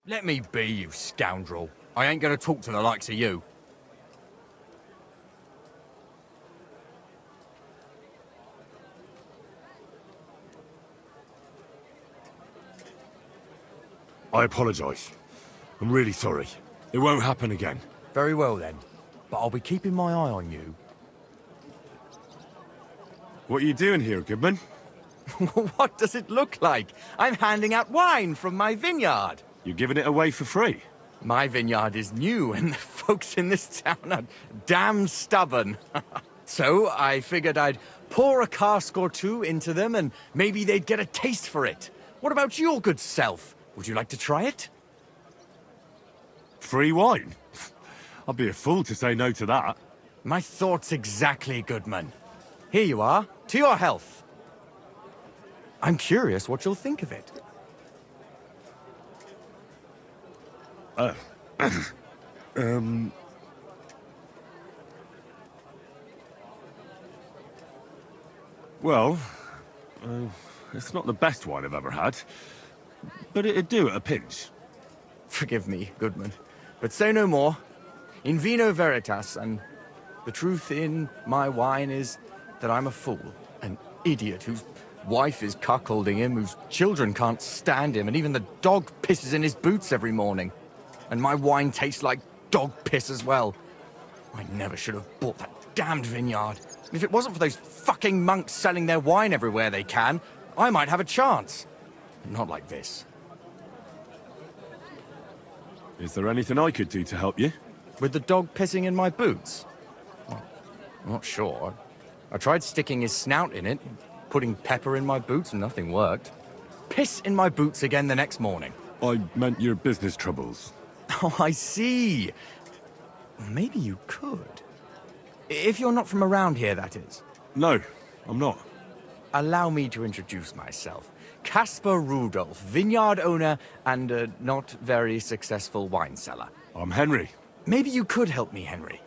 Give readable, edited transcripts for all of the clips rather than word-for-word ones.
Let me be, you scoundrel. I ain't gonna talk to the likes of you. I apologise. I'm really sorry. It won't happen again. Very well then. But I'll be keeping my eye on you. What are you doing here, Goodman? What does it look like? I'm handing out wine from my vineyard. You're giving it away for free? My vineyard is new, and the folks in this town are damn stubborn. So I figured I'd pour a cask or two into them, and maybe they'd get a taste for it. What about your good self? Would you like to try it? Free wine? I'd be a fool to say no to that. My thoughts exactly, Goodman. Here you are. To your health. I'm curious what you'll think of it. Well, it's not the best wine I've ever had, but it'd do at a pinch. Forgive me, Goodman, but say no more. In vino veritas, and the truth in my wine is that I'm a fool, an idiot whose wife is cuckolding him, whose children can't stand him, and even the dog pisses in his boots every morning. And my wine tastes like dog piss as well. I never should have bought that damned vineyard. If it wasn't for those fucking monks selling their wine everywhere they can, I might have a chance. Not like this. Is there anything I could do to help you? With the dog pissing in my boots? Well, I'm not sure. I tried sticking his snout in it, putting pepper in my boots, and nothing worked. Piss in my boots again the next morning. I meant your business troubles. Oh, I see. Maybe you could. If you're not from around here, that is. No, I'm not. Allow me to introduce myself. Caspar Rudolph, vineyard owner and a not very successful wine seller. I'm Henry. Maybe you could help me, Henry.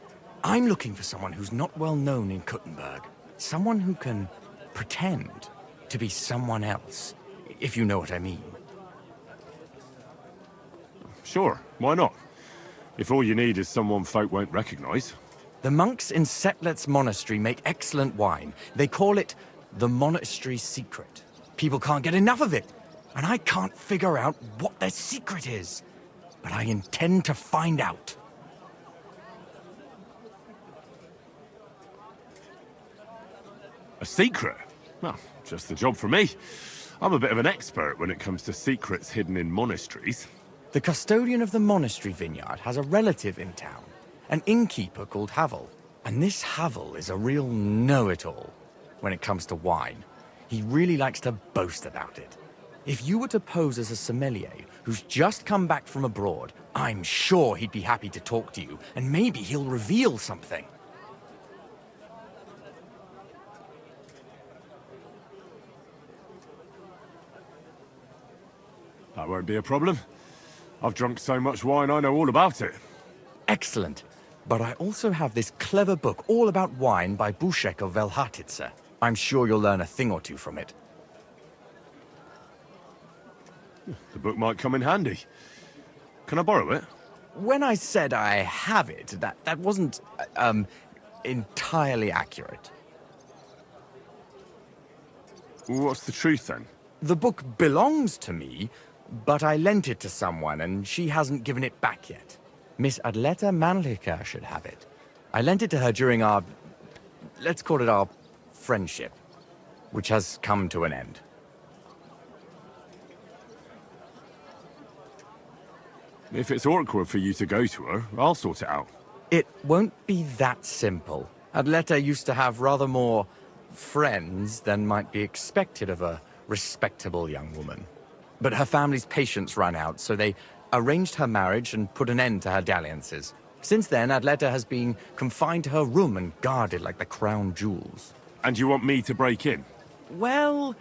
I'm looking for someone who's not well known in Kuttenberg. Someone who can pretend to be someone else, if you know what I mean. Sure, why not? If all you need is someone folk won't recognize. The monks in Setlet's monastery make excellent wine. They call it the monastery secret. People can't get enough of it, and I can't figure out what their secret is. But I intend to find out. A secret? Well, just the job for me. I'm a bit of an expert when it comes to secrets hidden in monasteries. The custodian of the monastery vineyard has a relative in town, an innkeeper called Havel. And this Havel is a real know-it-all when it comes to wine. He really likes to boast about it. If you were to pose as a sommelier who's just come back from abroad, I'm sure he'd be happy to talk to you, and maybe he'll reveal something. That won't be a problem. I've drunk so much wine I know all about it. Excellent. But I also have this clever book all about wine by Buschek of Velhartitze. I'm sure you'll learn a thing or two from it. The book might come in handy. Can I borrow it? When I said I have it, that wasn't, entirely accurate. What's the truth then? The book belongs to me, but I lent it to someone and she hasn't given it back yet. Miss Adleta Manlica should have it. I lent it to her during our, let's call it our friendship, which has come to an end. If it's awkward for you to go to her, I'll sort it out. It won't be that simple. Adleta used to have rather more friends than might be expected of a respectable young woman. But her family's patience ran out, so they arranged her marriage and put an end to her dalliances. Since then, Adleta has been confined to her room and guarded like the crown jewels. And you want me to break in? Well,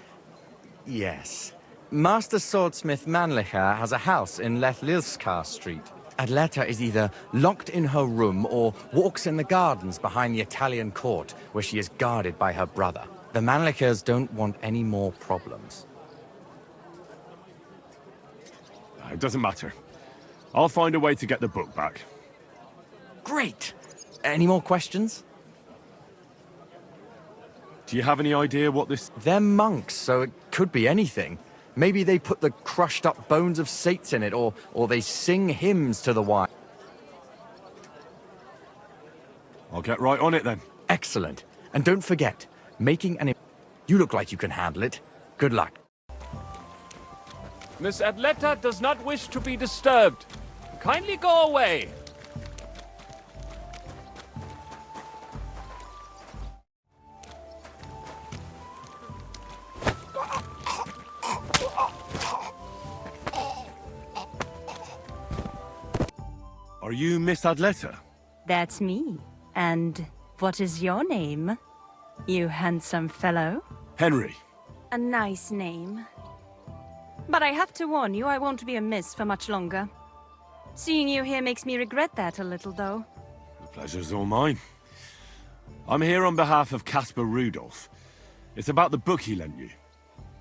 yes. Master swordsmith Manlicher has a house in Lethlilskar Street. Adleta is either locked in her room or walks in the gardens behind the Italian court, where she is guarded by her brother. The Manlichers don't want any more problems. It doesn't matter. I'll find a way to get the book back. Great! Any more questions? Do you have any idea what this... They're monks, so it could be anything. Maybe they put the crushed up bones of saints in it, or they sing hymns to the wine. I'll get right on it then. Excellent. And don't forget, making an... You look like you can handle it. Good luck. Miss Adletta does not wish to be disturbed. Kindly go away. Are you Miss Adletta? That's me. And what is your name, you handsome fellow? Henry. A nice name. But I have to warn you, I won't be a miss for much longer. Seeing you here makes me regret that a little, though. The pleasure's all mine. I'm here on behalf of Caspar Rudolph. It's about the book he lent you.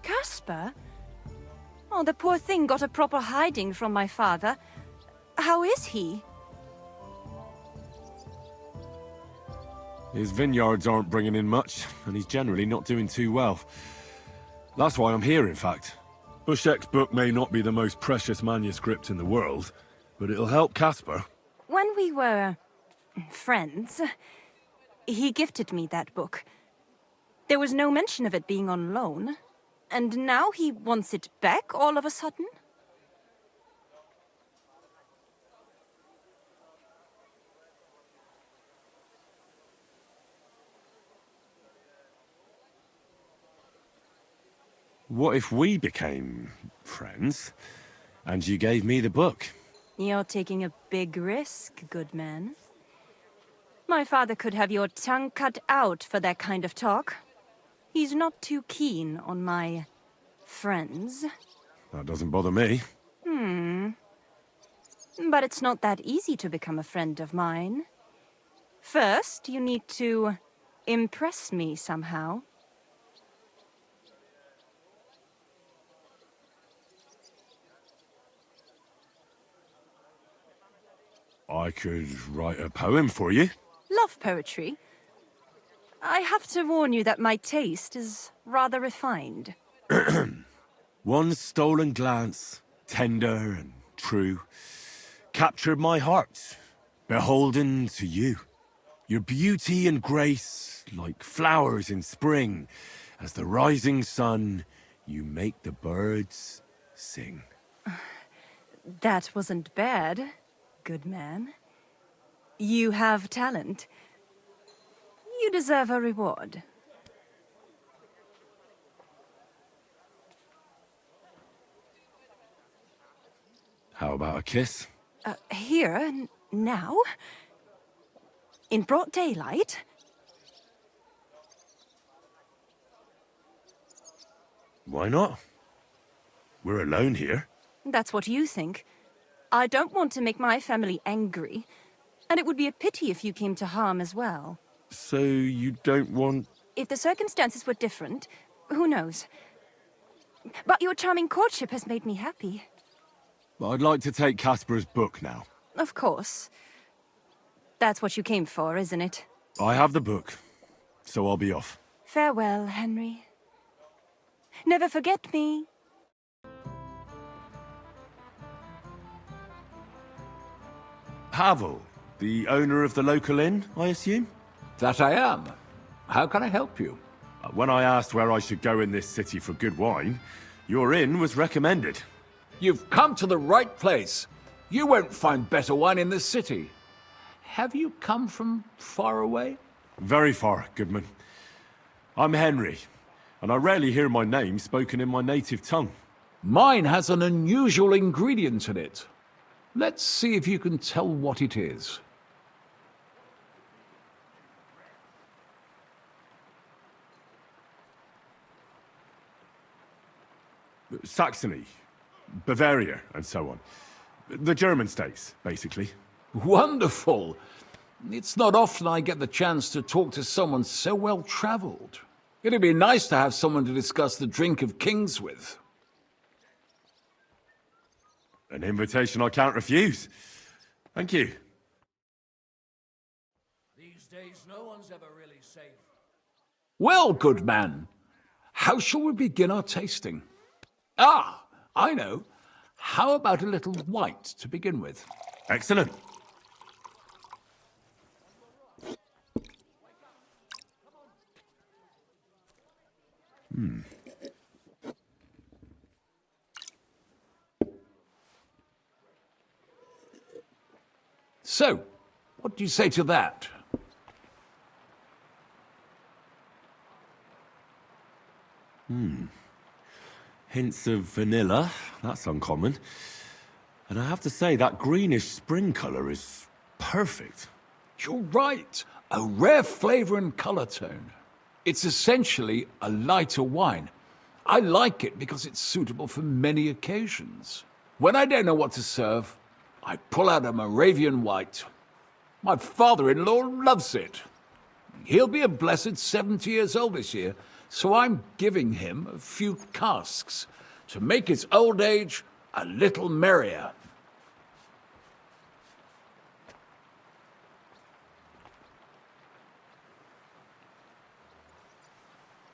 Caspar? Oh, the poor thing got a proper hiding from my father. How is he? His vineyards aren't bringing in much, and he's generally not doing too well. That's why I'm here, in fact. Bushek's book may not be the most precious manuscript in the world, but it'll help Caspar. When we were friends, he gifted me that book. There was no mention of it being on loan, and now he wants it back all of a sudden? What if we became friends, and you gave me the book? You're taking a big risk, good man. My father could have your tongue cut out for that kind of talk. He's not too keen on my friends. That doesn't bother me. But it's not that easy to become a friend of mine. First, you need to impress me somehow. I could write a poem for you. Love poetry. I have to warn you that my taste is rather refined. One stolen glance, tender and true, captured my heart, beholden to you. Your beauty and grace, like flowers in spring, as the rising sun, you make the birds sing. That wasn't bad, good man. You have talent. You deserve a reward. How about a kiss? Here, now? In broad daylight? Why not? We're alone here. That's what you think. I don't want to make my family angry, and it would be a pity if you came to harm as well. So you don't want... If the circumstances were different, who knows? But your charming courtship has made me happy. I'd like to take Caspar's book now. Of course. That's what you came for, isn't it? I have the book, so I'll be off. Farewell, Henry. Never forget me. Havel, the owner of the local inn, I assume? That I am. How can I help you? When I asked where I should go in this city for good wine, your inn was recommended. You've come to the right place. You won't find better wine in this city. Have you come from far away? Very far, Goodman. I'm Henry, and I rarely hear my name spoken in my native tongue. Mine has an unusual ingredient in it. Let's see if you can tell what it is. Saxony, Bavaria, and so on. The German states, basically. Wonderful! It's not often I get the chance to talk to someone so well-traveled. It'd be nice to have someone to discuss the drink of kings with. An invitation I can't refuse. Thank you. These days, no one's ever really safe. Well, good man, how shall we begin our tasting? Ah, I know. How about a little white to begin with? Excellent. So, what do you say to that? Hints of vanilla. That's uncommon. And I have to say, that greenish spring color is perfect. You're right. A rare flavor and color tone. It's essentially a lighter wine. I like it because it's suitable for many occasions. When I don't know what to serve, I pull out a Moravian white. My father-in-law loves it. He'll be a blessed 70 years old this year, so I'm giving him a few casks to make his old age a little merrier.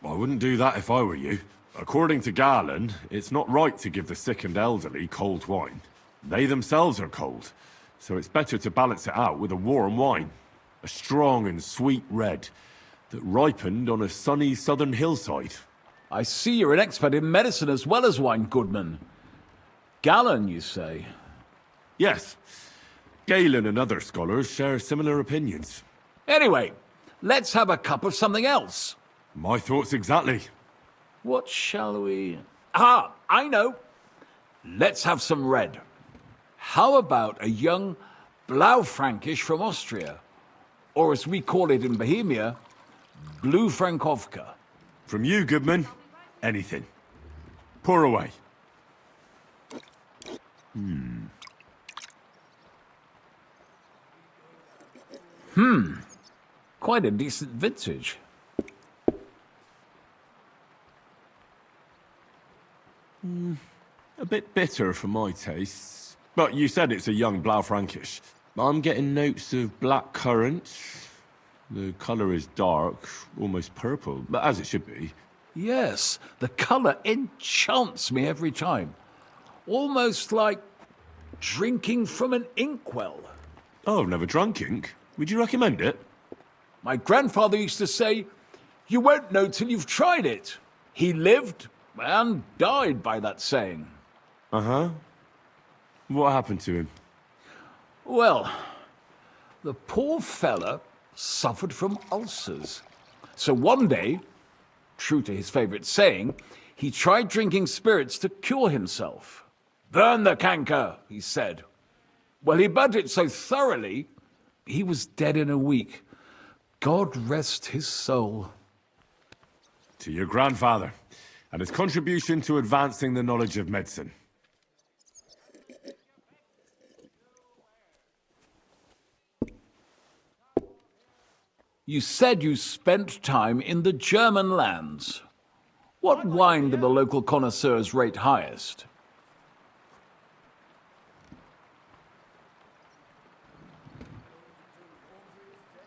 I wouldn't do that if I were you. According to Galen, it's not right to give the sick and elderly cold wine. They themselves are cold, so it's better to balance it out with a warm wine. A strong and sweet red that ripened on a sunny southern hillside. I see you're an expert in medicine as well as wine, Goodman. Galen, you say? Yes, Galen and other scholars share similar opinions. Anyway, let's have a cup of something else. My thoughts exactly. What shall we... Ah, I know. Let's have some red. How about a young Blaufränkisch from Austria? Or as we call it in Bohemia, Blue Frankovka. From you, Goodman, anything. Pour away. Quite a decent vintage. A bit bitter for my tastes. But you said it's a young Blaufränkisch. I'm getting notes of black currant. The colour is dark, almost purple, but as it should be. Yes, the colour enchants me every time. Almost like drinking from an inkwell. Oh, I've never drunk ink. Would you recommend it? My grandfather used to say, you won't know till you've tried it. He lived and died by that saying. Uh-huh. What happened to him? Well, the poor fella suffered from ulcers. So one day, true to his favorite saying, he tried drinking spirits to cure himself. Burn the canker, he said. Well, he burnt it so thoroughly, he was dead in a week. God rest his soul. To your grandfather, and his contribution to advancing the knowledge of medicine. You said you spent time in the German lands. What wine do the local connoisseurs rate highest?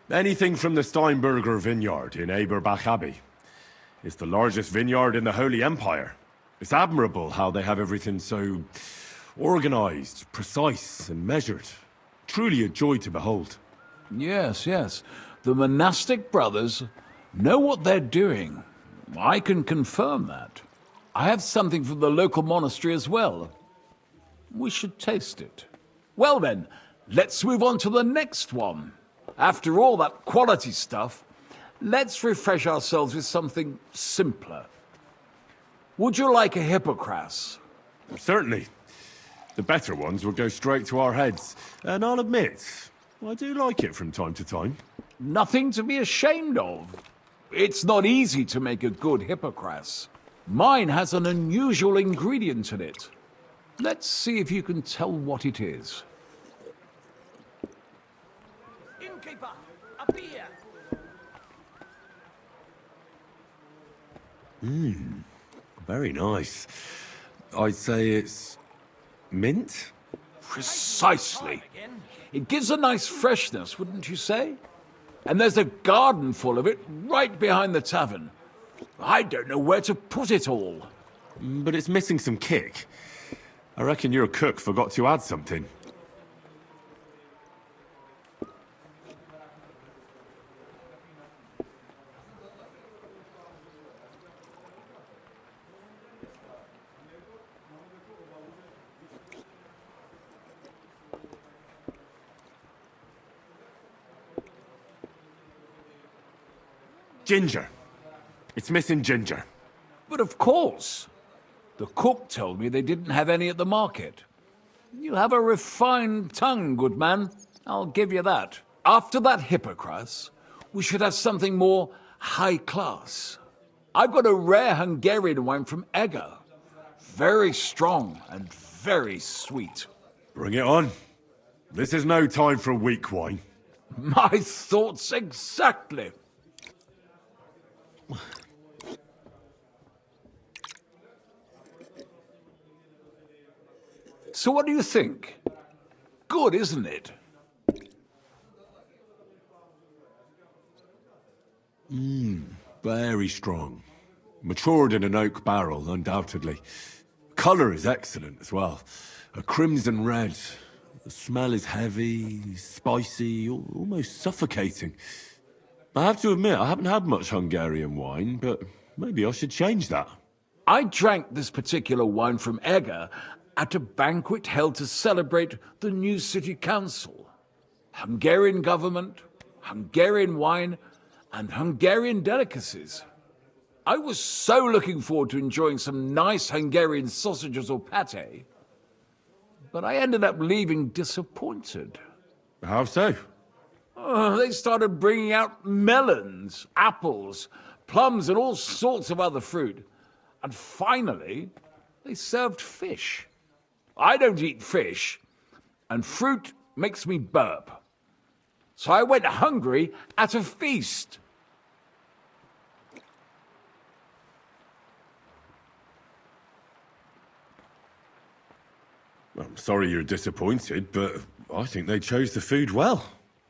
Anything from the Steinberger vineyard in Eberbach Abbey. It's the largest vineyard in the Holy Empire. It's admirable how they have everything so organized, precise, and measured. Truly a joy to behold. Yes, yes. The monastic brothers know what they're doing. I can confirm that. I have something from the local monastery as well. We should taste it. Well then, let's move on to the next one. After all that quality stuff, let's refresh ourselves with something simpler. Would you like a Hippocras? Certainly. The better ones will go straight to our heads. And I'll admit, I do like it from time to time. Nothing to be ashamed of. It's not easy to make a good Hippocras. Mine has an unusual ingredient in it. Let's see if you can tell what it is. Innkeeper, a beer! Very nice. I'd say it's mint? Precisely. It gives a nice freshness, wouldn't you say? And there's a garden full of it right behind the tavern. I don't know where to put it all. But it's missing some kick. I reckon your cook forgot to add something. Ginger. It's missing ginger. But of course. The cook told me they didn't have any at the market. You have a refined tongue, good man. I'll give you that. After that Hippocras, we should have something more high class. I've got a rare Hungarian wine from Ega. Very strong and very sweet. Bring it on. This is no time for weak wine. My thoughts exactly. So what do you think? Good, isn't it? Very strong. Matured in an oak barrel, undoubtedly. Colour is excellent as well. A crimson red. The smell is heavy, spicy, almost suffocating. I have to admit, I haven't had much Hungarian wine, but maybe I should change that. I drank this particular wine from Ega at a banquet held to celebrate the new city council. Hungarian government, Hungarian wine, and Hungarian delicacies. I was so looking forward to enjoying some nice Hungarian sausages or pate, but I ended up leaving disappointed. How so? They started bringing out melons, apples, plums, and all sorts of other fruit. And finally, they served fish. I don't eat fish, and fruit makes me burp. So I went hungry at a feast. I'm sorry you're disappointed, but I think they chose the food well.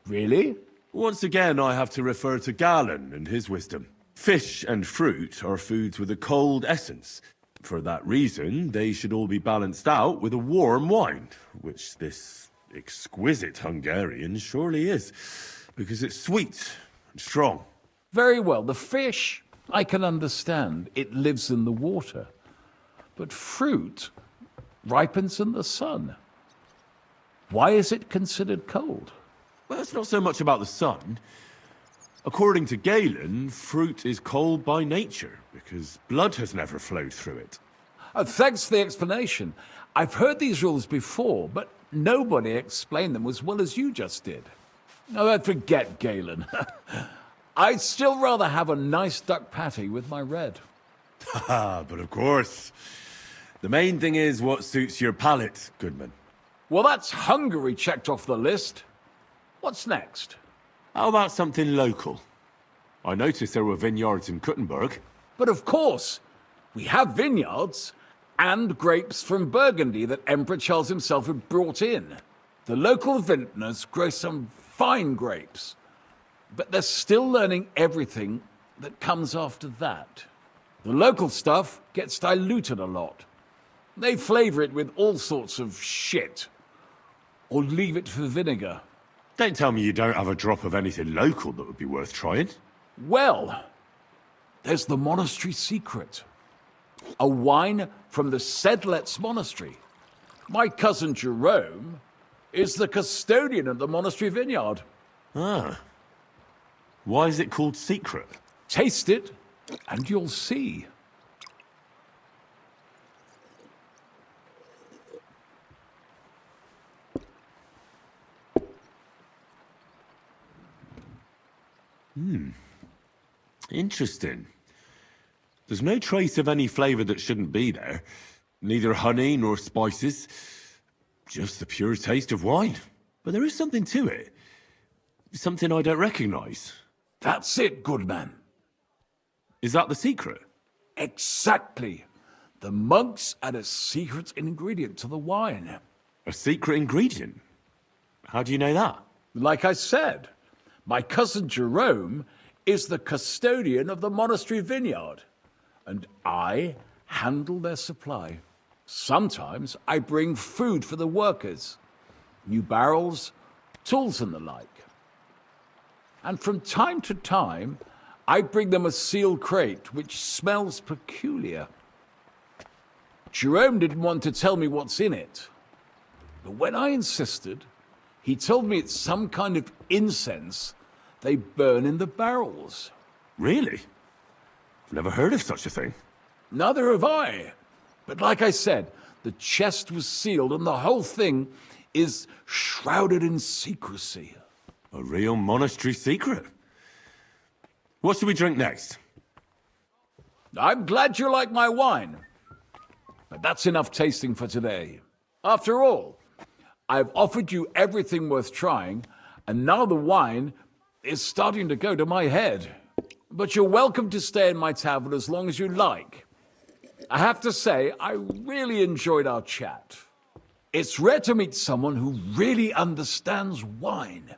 Really? Once again, I have to refer to Galen and his wisdom. Fish and fruit are foods with a cold essence. For that reason, they should all be balanced out with a warm wine, which this exquisite Hungarian surely is, because it's sweet and strong. Very well. The fish, I can understand. It lives in the water. But fruit ripens in the sun. Why is it considered cold? Well, it's not so much about the sun. According to Galen, fruit is cold by nature, because blood has never flowed through it. Thanks for the explanation. I've heard these rules before, but nobody explained them as well as you just did. Oh, forget Galen. I'd still rather have a nice duck patty with my red. But of course. The main thing is what suits your palate, Goodman. Well, that's Hungary checked off the list. What's next? How about something local? I noticed there were vineyards in Kuttenberg. But of course, we have vineyards and grapes from Burgundy that Emperor Charles himself had brought in. The local vintners grow some fine grapes, but they're still learning everything that comes after that. The local stuff gets diluted a lot. They flavor it with all sorts of shit, or leave it for vinegar. Don't tell me you don't have a drop of anything local that would be worth trying. Well, there's the monastery secret. A wine from the Sedlets monastery. My cousin Jerome is the custodian of the monastery vineyard. Ah. Why is it called secret? Taste it, and you'll see. Interesting. There's no trace of any flavour that shouldn't be there. Neither honey nor spices. Just the pure taste of wine. But there is something to it. Something I don't recognise. That's it, good man. Is that the secret? Exactly. The monks add a secret ingredient to the wine. A secret ingredient? How do you know that? Like I said, my cousin Jerome is the custodian of the monastery vineyard, and I handle their supply. Sometimes I bring food for the workers, new barrels, tools and the like. And from time to time, I bring them a sealed crate which smells peculiar. Jerome didn't want to tell me what's in it, but when I insisted, he told me it's some kind of incense they burn in the barrels. Really? I've never heard of such a thing. Neither have I. But like I said, the chest was sealed and the whole thing is shrouded in secrecy. A real monastery secret. What should we drink next? I'm glad you like my wine. But that's enough tasting for today. After all, I've offered you everything worth trying, and now the wine is starting to go to my head. But you're welcome to stay in my tavern as long as you like. I have to say, I really enjoyed our chat. It's rare to meet someone who really understands wine.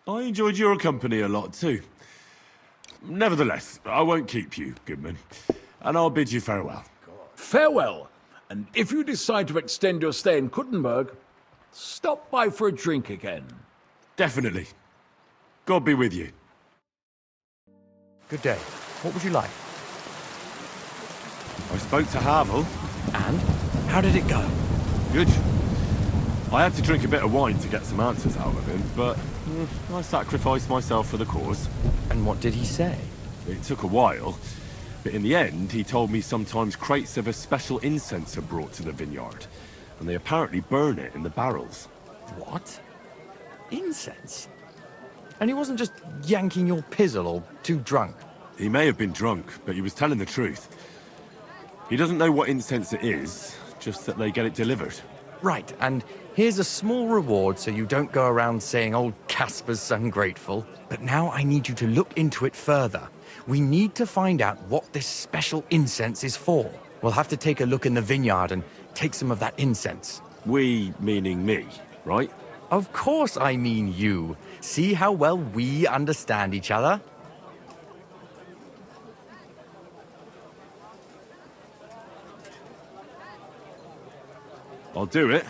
I enjoyed your company a lot too. Nevertheless, I won't keep you, Goodman, and I'll bid you farewell. Farewell, and if you decide to extend your stay in Kuttenberg, stop by for a drink again. Definitely. God be with you. Good day. What would you like? I spoke to Havel. And? How did it go? Good. I had to drink a bit of wine to get some answers out of him, but I sacrificed myself for the cause. And what did he say? It took a while, but in the end, he told me sometimes crates of a special incense are brought to the vineyard, and they apparently burn it in the barrels. What? Incense? And he wasn't just yanking your pizzle or too drunk? He may have been drunk, but he was telling the truth. He doesn't know what incense it is, just that they get it delivered. Right, and here's a small reward so you don't go around saying old Casper's ungrateful. But now I need you to look into it further. We need to find out what this special incense is for. We'll have to take a look in the vineyard and take some of that incense. We, meaning me, right? Of course I mean you. See how well we understand each other? I'll do it,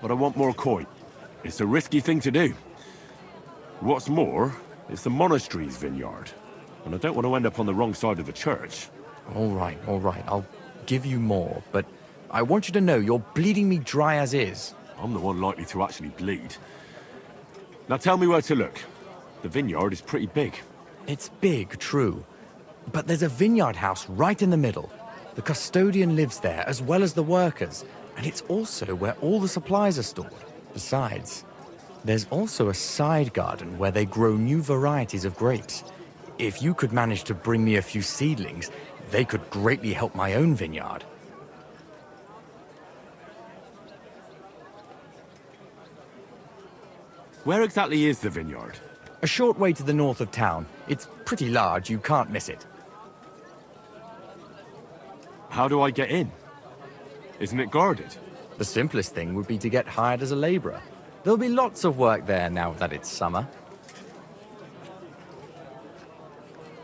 but I want more coin. It's a risky thing to do. What's more, it's the monastery's vineyard, and I don't want to end up on the wrong side of the church. All right. I'll give you more, but I want you to know you're bleeding me dry as is. I'm the one likely to actually bleed. Now tell me where to look. The vineyard is pretty big. It's big, true. But there's a vineyard house right in the middle. The custodian lives there, as well as the workers. And it's also where all the supplies are stored. Besides, there's also a side garden where they grow new varieties of grapes. If you could manage to bring me a few seedlings, they could greatly help my own vineyard. Where exactly is the vineyard? A short way to the north of town. It's pretty large, you can't miss it. How do I get in? Isn't it guarded? The simplest thing would be to get hired as a laborer. There'll be lots of work there now that it's summer.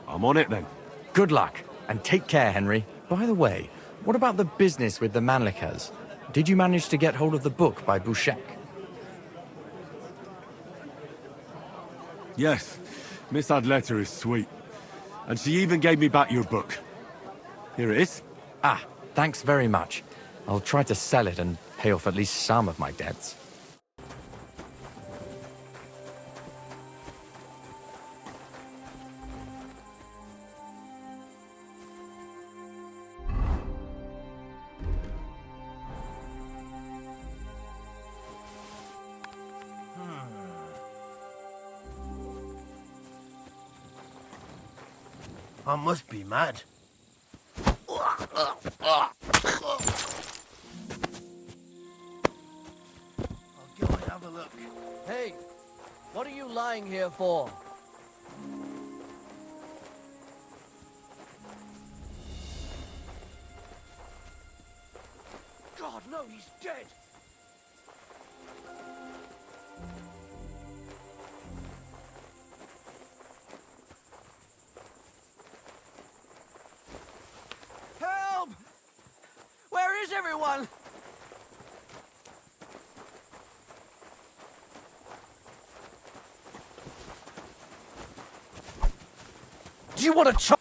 I'm on it then. Good luck, and take care, Henry. By the way, what about the business with the Manlikas? Did you manage to get hold of the book by Bouchek? Yes, Miss Adletter is sweet. And she even gave me back your book. Here it is. Ah, thanks very much. I'll try to sell it and pay off at least some of my debts. I must be mad. I'll go and have a look. Hey, what are you lying here for? God, no, he's dead. everyone! Do you want to chop?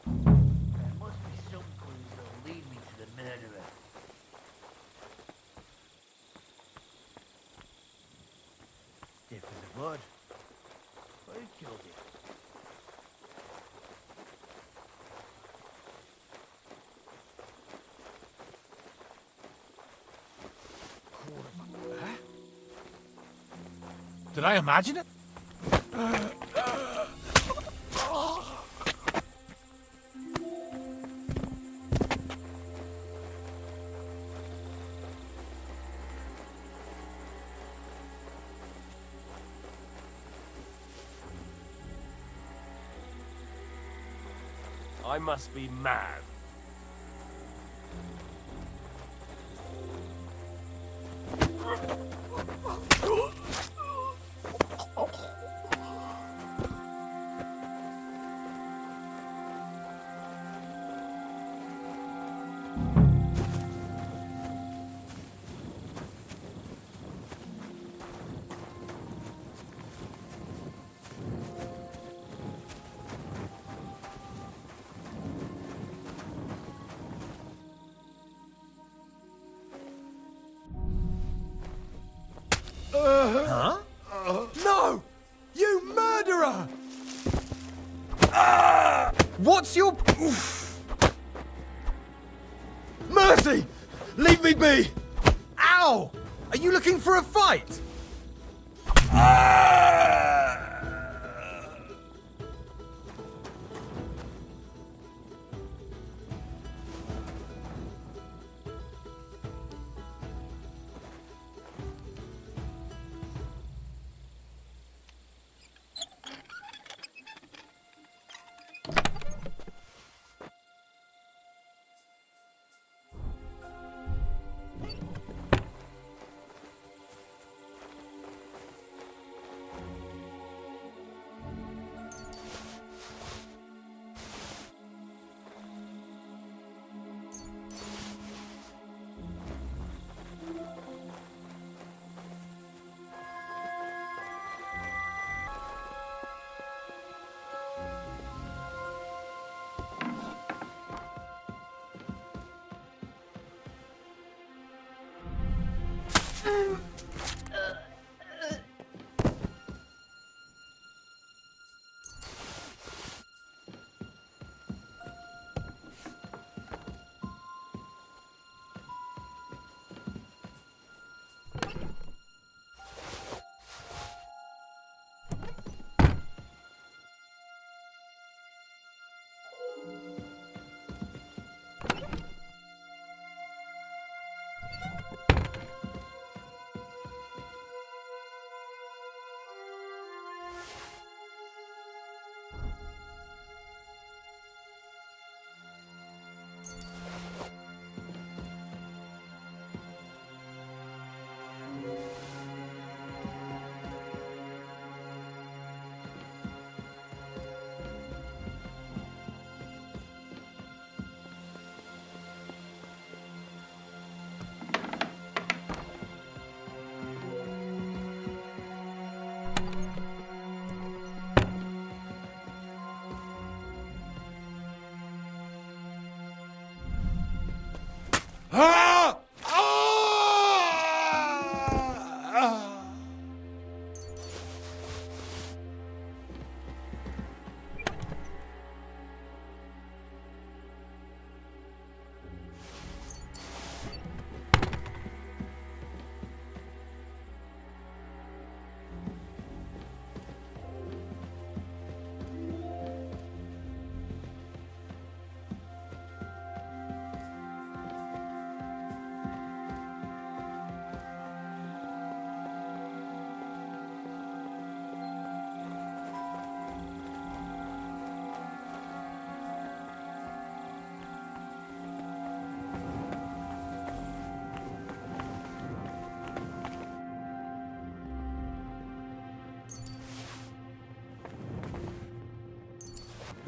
There must be some clues that'll lead me to the murderer. Stiff as a board. Who killed him? Did I imagine it? I must be mad. No! You murderer! What's your... Mercy! Leave me be! Ow! Are you looking for a fight?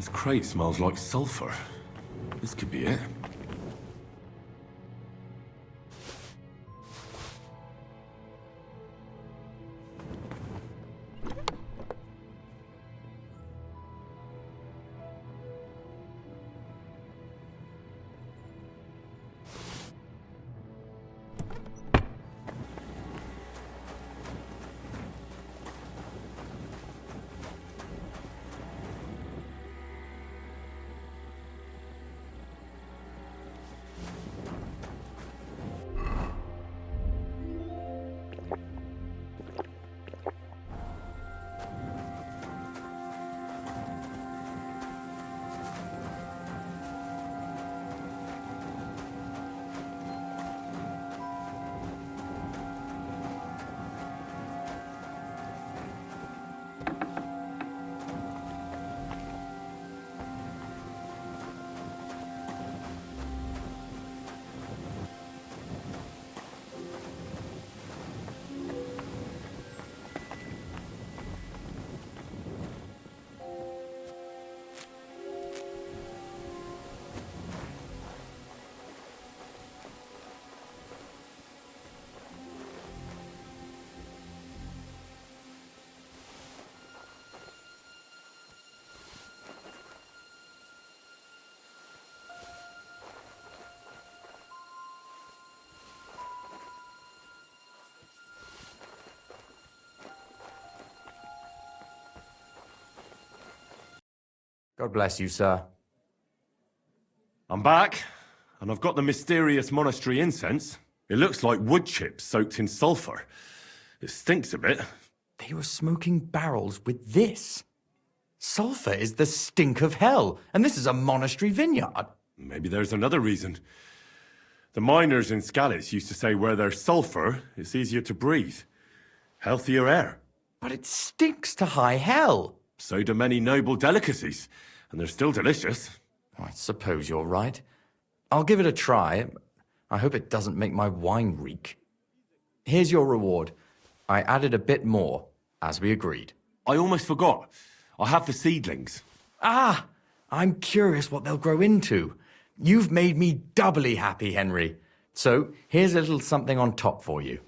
This crate smells like sulfur. This could be it. God bless you, sir. I'm back, and I've got the mysterious monastery incense. It looks like wood chips soaked in sulfur. It stinks a bit. They were smoking barrels with this. Sulfur is the stink of hell, and this is a monastery vineyard. Maybe there's another reason. The miners in Scalise used to say where there's sulfur, it's easier to breathe. Healthier air. But it stinks to high hell. So do many noble delicacies, and they're still delicious. I suppose you're right. I'll give it a try. I hope it doesn't make my wine reek. Here's your reward. I added a bit more, as we agreed. I almost forgot. I have the seedlings. Ah! I'm curious what they'll grow into. You've made me doubly happy, Henry. So here's a little something on top for you.